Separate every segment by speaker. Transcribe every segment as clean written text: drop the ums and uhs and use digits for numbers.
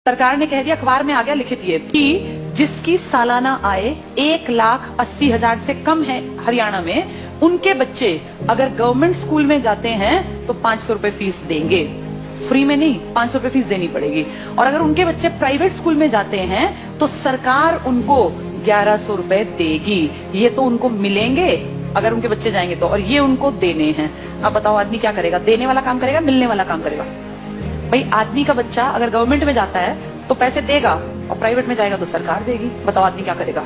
Speaker 1: सरकार ने कह दिया, अखबार में आ गया लिखित ये कि जिसकी सालाना आय 1,80,000 से कम है हरियाणा में, उनके बच्चे अगर गवर्नमेंट स्कूल में जाते हैं तो 500 रुपए फीस देंगे। फ्री में नहीं, 500 रुपए फीस देनी पड़ेगी। और अगर उनके बच्चे प्राइवेट स्कूल में जाते हैं तो सरकार उनको 1100 रुपए देगी। ये तो उनको मिलेंगे अगर उनके बच्चे जाएंगे तो, और ये उनको देने हैं। अब बताओ आदमी क्या करेगा? देने वाला काम करेगा, मिलने वाला काम करेगा? भाई आदमी का बच्चा अगर गवर्नमेंट में जाता है तो पैसे देगा, और प्राइवेट में जाएगा तो सरकार देगी। बताओ आदमी क्या करेगा?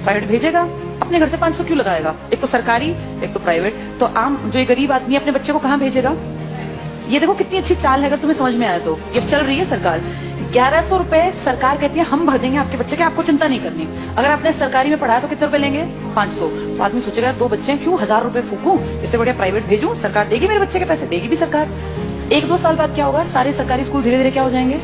Speaker 1: प्राइवेट भेजेगा, अपने घर से 500 क्यों लगाएगा? एक तो सरकारी, एक तो प्राइवेट। तो आम जो ये गरीब आदमी अपने बच्चे को कहाँ भेजेगा? ये देखो कितनी अच्छी चाल है, अगर तुम्हें समझ में आया तो। ये चल रही है सरकार। 1100 रुपए सरकार कहती है हम भर देंगे आपके बच्चे के, आपको चिंता नहीं करनी। अगर आपने सरकारी में पढ़ाया तो कितने रुपए लेंगे? 500। तो आदमी सोचेगा 2 बच्चे हैं, क्यों 1000 रुपए फूकूं, इससे बढ़िया प्राइवेट भेजूं, सरकार देगी मेरे बच्चे के पैसे, देगी भी सरकार। 1-2 साल बाद क्या होगा? सारे सरकारी स्कूल धीरे धीरे क्या हो जाएंगे?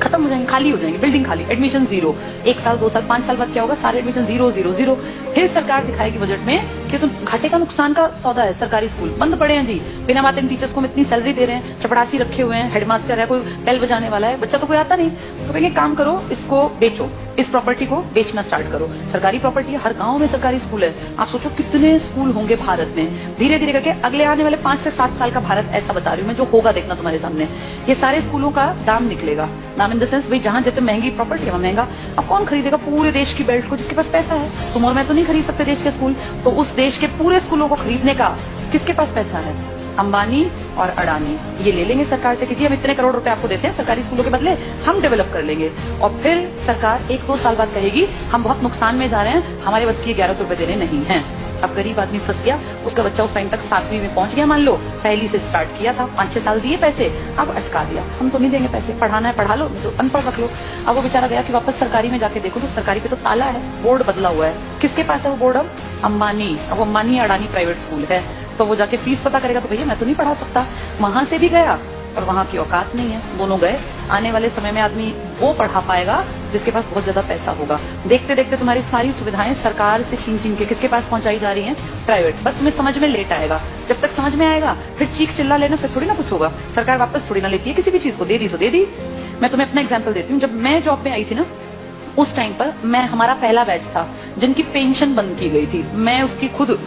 Speaker 1: खत्म हो जाएंगे, खाली हो जाएंगे, बिल्डिंग खाली, एडमिशन 0। 1 साल 2 साल 5 साल बाद क्या होगा? सारे एडमिशन 0 0 0। फिर सरकार दिखाएगी बजट में कि तुम घाटे का नुकसान का सौदा है, सरकारी स्कूल बंद पड़े हैं जी, बिना बात इन टीचर्स को हम इतनी सैलरी दे रहे हैं, चपड़ासी रखे हुए हैं, हेडमास्टर है, कोई बेल बजाने वाला है, बच्चा तो कोई आता नहीं। तो कहेंगे काम करो, इसको बेचो, इस प्रॉपर्टी को बेचना स्टार्ट करो। सरकारी प्रॉपर्टी है, हर गांव में सरकारी स्कूल है। आप सोचो कितने स्कूल होंगे भारत में। धीरे धीरे करके अगले आने वाले 5 से 7 साल का भारत ऐसा बता रही हूँ मैं, जो होगा देखना तुम्हारे सामने। ये सारे स्कूलों का दाम निकलेगा, दाम इन द सेंस भाई जहां जितने महंगी प्रॉपर्टी है वहां महंगा। अब कौन खरीदेगा पूरे देश की बेल्ट को? जिसके पास पैसा है। तुम और मैं तो नहीं खरीद सकते देश के स्कूल, तो उस देश के पूरे स्कूलों को खरीदने का किसके पास पैसा है? अंबानी और अडानी ये ले लेंगे सरकार से कि जी हम इतने करोड़ रुपए आपको देते हैं, सरकारी स्कूलों के बदले हम डेवलप कर लेंगे। और फिर सरकार 1-2 साल बाद कहेगी हम बहुत नुकसान में जा रहे हैं, हमारे बस की 1100 रुपए देने नहीं है। अब गरीब आदमी फंस गया, उसका बच्चा उस टाइम तक 7वीं में पहुंच गया, मान लो पहली से स्टार्ट किया था, 5-6 साल दिए पैसे, अब अटका दिया, हम तो नहीं देंगे पैसे, पढ़ाना है पढ़ा लो, तो अनपढ़ रख लो। अब वो बेचारा गया कि वापस सरकारी में जाके देखो तो सरकारी पे तो ताला है, बोर्ड बदला हुआ है। किसके पास है वो बोर्ड? अब अंबानी। अब अंबानी अडानी प्राइवेट स्कूल है, तो वो जाके फीस पता करेगा तो भैया मैं तो नहीं पढ़ा सकता। वहां से भी गया और वहां की औकात नहीं है, दोनों गए। आने वाले समय में आदमी वो पढ़ा पाएगा जिसके पास बहुत ज्यादा पैसा होगा। देखते देखते तुम्हारी सारी सुविधाएं सरकार से छीन छीन के किसके पास पहुंचाई जा रही हैं? प्राइवेट। बस तुम्हें समझ में लेट आएगा, जब तक समझ में आएगा फिर चीख चिल्ला लेना, फिर थोड़ी ना कुछ होगा। सरकार वापस थोड़ी ना लेती है किसी भी चीज को, दे दी तो दे दी। मैं तुम्हें अपना एग्जाम्पल देती हूँ। जब मैं जॉब में आई थी ना, उस टाइम पर हमारा पहला बैच था जिनकी पेंशन बंद की गई थी। मैं उसकी खुद,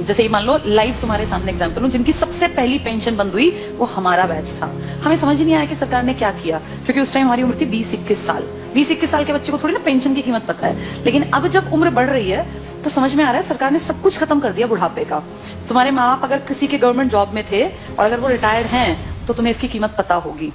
Speaker 1: जैसे मान लो लाइव तुम्हारे सामने एग्जांपल हूं, जिनकी सबसे पहली पेंशन बंद हुई वो हमारा बैच था। हमें समझ ही नहीं आया कि सरकार ने क्या किया, क्योंकि उस टाइम हमारी उम्र थी 20-21 साल। 20-21 साल के बच्चे को थोड़ी ना पेंशन की कीमत पता है। लेकिन अब जब उम्र बढ़ रही है तो समझ में आ रहा है सरकार ने सब कुछ खत्म कर दिया बुढ़ापे का। तुम्हारे माँ बाप अगर किसी के गवर्नमेंट जॉब में थे और अगर वो रिटायर्ड हैं तो तुम्हें इसकी कीमत पता होगी।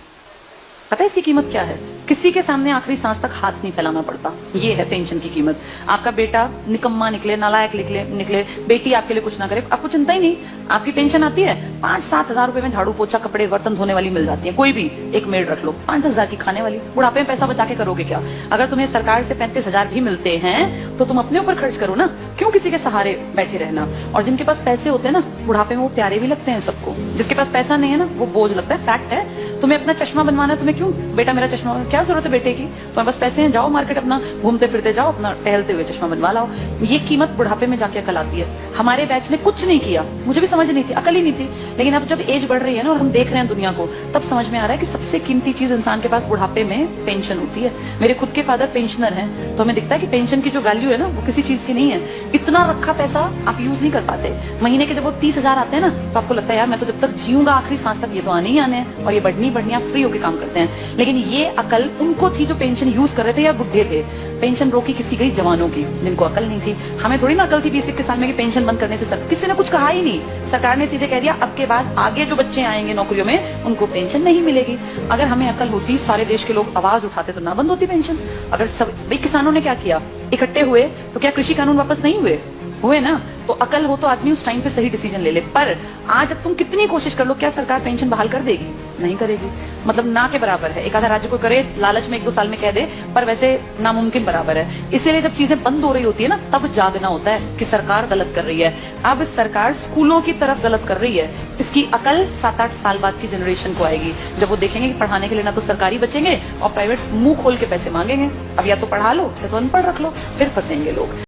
Speaker 1: पता है इसकी कीमत क्या है? किसी के सामने आखिरी सांस तक हाथ नहीं फैलाना पड़ता। ये है पेंशन की कीमत। आपका बेटा निकम्मा निकले, नालायक निकले, बेटी आपके लिए कुछ ना करे, आपको चिंता ही नहीं। आपकी पेंशन आती है, 5-7 हजार रुपए में झाड़ू पोछा कपड़े बर्तन धोने वाली मिल जाती है। कोई भी एक मेड रख लो, 5-10 हजार की खाने वाली। बुढ़ापे में पैसा बचा के करोगे क्या? अगर तुम्हें सरकार से 35 हजार भी मिलते हैं तो तुम अपने ऊपर खर्च करो ना, क्यों किसी के सहारे बैठे रहना? और जिनके पास पैसे होते हैं ना, बुढ़ापे में वो प्यारे भी लगते हैं सबको। जिसके पास पैसा नहीं है ना, वो बोझ लगता है। फैक्ट है। तुम्हें अपना चश्मा बनवाना है, तुम्हें क्यों बेटा मेरा चश्मा, क्या जरूरत है बेटे की? तुम्हारे पास पैसे हैं, जाओ मार्केट अपना घूमते फिरते जाओ, अपना टहलते हुए चश्मा बनवा लाओ। ये कीमत बुढ़ापे में जाके अकल आती है। हमारे बैच ने कुछ नहीं किया, मुझे भी समझ नहीं थी, अकल ही नहीं थी। लेकिन अब जब एज बढ़ रही है ना और हम देख रहे हैं दुनिया को, तब समझ में आ रहा है कि सबसे कीमती चीज इंसान के पास बुढ़ापे में पेंशन होती है। मेरे खुद के फादर पेंशनर हैं, तो हमें दिखता है कि पेंशन की जो वैल्यू है ना वो किसी चीज की नहीं है। इतना रखा पैसा आप यूज नहीं कर पाते। महीने के जब वो 30 हजार आते हैं ना, तो आपको लगता है यार मैं तो जब तक जीऊंगा आखिरी सांस तक ये तो आने ही आने हैं, और ये बढ़नी आप फ्री होकर काम करते हैं। लेकिन ये अकल उनको थी जो पेंशन यूज कर रहे थे या बुढ़े थे। पेंशन रोकी किसी गई जवानों की, जिनको अकल नहीं थी। हमें थोड़ी ना अकल थी 20-21 साल में कि पेंशन बंद करने से किसी ने कुछ कहा ही नहीं। सरकार ने सीधे कह दिया अब के बाद आगे जो बच्चे आएंगे नौकरियों में उनको पेंशन नहीं मिलेगी। अगर हमें अकल होती, सारे देश के लोग आवाज उठाते तो ना बंद होती पेंशन। अगर सब भाई किसानों ने क्या किया, इकट्ठे हुए तो क्या कृषि कानून वापस नहीं हुए ना? तो अकल हो तो आदमी उस टाइम पे सही डिसीजन ले ले। पर आज अब तुम कितनी कोशिश कर लो, क्या सरकार पेंशन बहाल कर देगी? नहीं करेगी। मतलब ना के बराबर है। एक आधा राज्य को करे, लालच में 1-2 साल में कह दे, पर वैसे नामुमकिन बराबर है। इसीलिए जब चीजें बंद हो रही होती है ना, तब जागना होता है कि सरकार गलत कर रही है। अब सरकार स्कूलों की तरफ गलत कर रही है। इसकी अकल 7-8 साल बाद की जनरेशन को आएगी, जब वो देखेंगे कि पढ़ाने के लिए ना तो सरकारी बचेंगे और प्राइवेट मुंह खोल के पैसे मांगेंगे। अब या तो पढ़ा लो या तो अनपढ़ रख लो, फिर फंसेंगे लोग।